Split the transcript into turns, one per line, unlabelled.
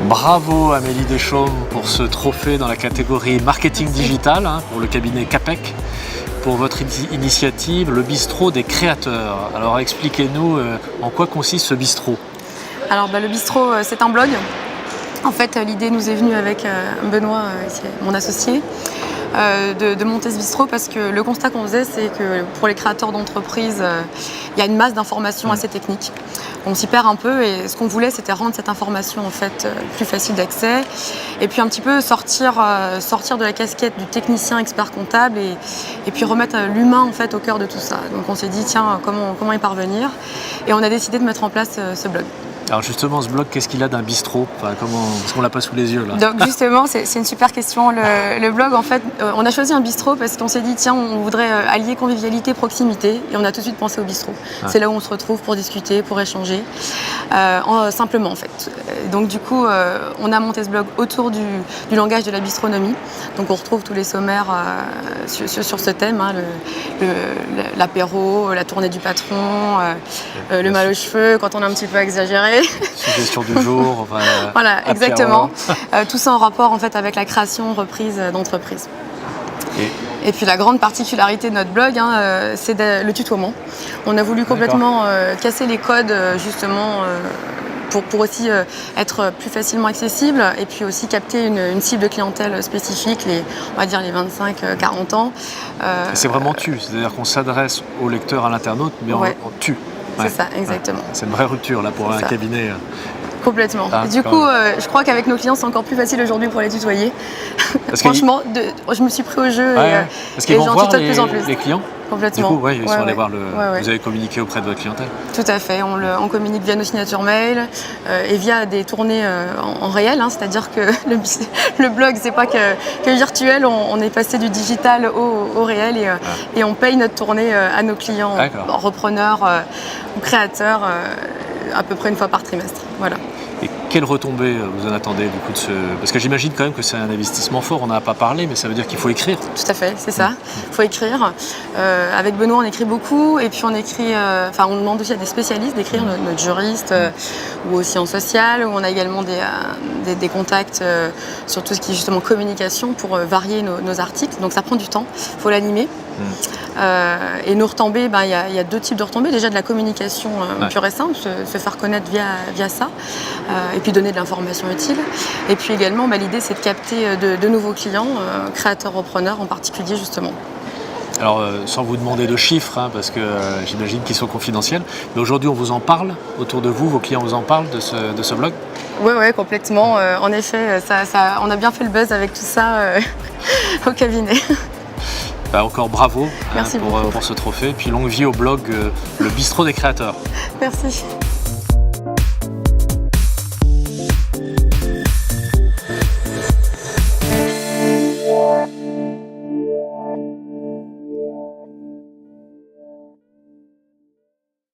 Bravo Amélie Deschaumes pour ce trophée dans la catégorie marketing digital pour le cabinet Capec, pour votre initiative, le bistrot des créateurs. Alors expliquez-nous en quoi consiste ce bistrot.
Alors le bistrot, c'est un blog. En fait, l'idée nous est venue avec Benoît, mon associé, de monter ce bistrot parce que le constat qu'on faisait, c'est que pour les créateurs d'entreprises, il y a une masse d'informations assez techniques. On s'y perd un peu et ce qu'on voulait, c'était rendre cette information en fait plus facile d'accès et puis un petit peu sortir de la casquette du technicien expert comptable et puis remettre l'humain en fait au cœur de tout ça. Donc on s'est dit tiens, comment y parvenir, et on a décidé de mettre en place ce blog.
Alors justement, ce blog, qu'est-ce qu'il a d'un bistrot? Parce qu'on l'a pas sous les yeux là.
Donc justement, c'est une super question. Le blog, en fait, on a choisi un bistrot parce qu'on s'est dit tiens, on voudrait allier convivialité, proximité, et on a tout de suite pensé au bistrot. Ah. C'est là où on se retrouve pour discuter, pour échanger, simplement en fait. Donc du coup, on a monté ce blog autour du langage de la bistronomie. Donc on retrouve tous les sommaires sur ce thème, l'apéro, la tournée du patron, le mal aux cheveux quand on a un petit peu exagéré.
Suggestion du jour.
Voilà, exactement. Tout ça en rapport en fait avec la création, reprise d'entreprise. Et puis la grande particularité de notre blog, c'est le tutoiement. On a voulu complètement casser les codes justement pour aussi être plus facilement accessible et puis aussi capter une cible de clientèle spécifique, on va dire les 25-40 ans.
C'est vraiment c'est-à-dire qu'on s'adresse au lecteur, à l'internaute, mais on tue.
C'est ça, exactement.
C'est une vraie rupture là pour un cabinet.
Complètement. Du coup, je crois qu'avec nos clients, c'est encore plus facile aujourd'hui pour les tutoyer. Franchement, je me suis pris au jeu
et j'en tutoie de plus en plus. Les clients?
Complètement.
Du coup, ils sont allés voir vous avez communiqué auprès de votre clientèle?
Tout à fait. On communique via nos signatures mail et via des tournées en réel. C'est-à-dire que le blog, c'est pas que virtuel. On est passé du digital au réel et on paye notre tournée à nos clients, repreneurs ou créateurs, à peu près une fois par trimestre. Voilà.
Et quelles retombées vous en attendez du coup de ce... Parce que j'imagine quand même que c'est un investissement fort, on n'en a pas parlé, mais ça veut dire qu'il faut écrire.
Tout à fait, c'est ça. Il faut écrire. Avec Benoît, on écrit beaucoup, et puis on écrit... on demande aussi à des spécialistes d'écrire, notre juriste, ou aussi en social, où on a également des contacts sur tout ce qui est justement communication pour varier nos articles. Donc ça prend du temps, il faut l'animer. Et nos retombées, il y a deux types de retombées. Déjà de la communication pure et simple, se faire connaître via ça, et puis donner de l'information utile. Et puis également, l'idée c'est de capter de nouveaux clients, créateurs, repreneurs en particulier justement.
Alors, sans vous demander de chiffres, parce que j'imagine qu'ils sont confidentiels, mais aujourd'hui on vous en parle autour de vous, vos clients vous en parlent de ce blog?
Oui, complètement. En effet, on a bien fait le buzz avec tout ça au cabinet.
Encore bravo
pour
ce trophée, puis longue vie au blog Le Bistrot des Créateurs.
Merci.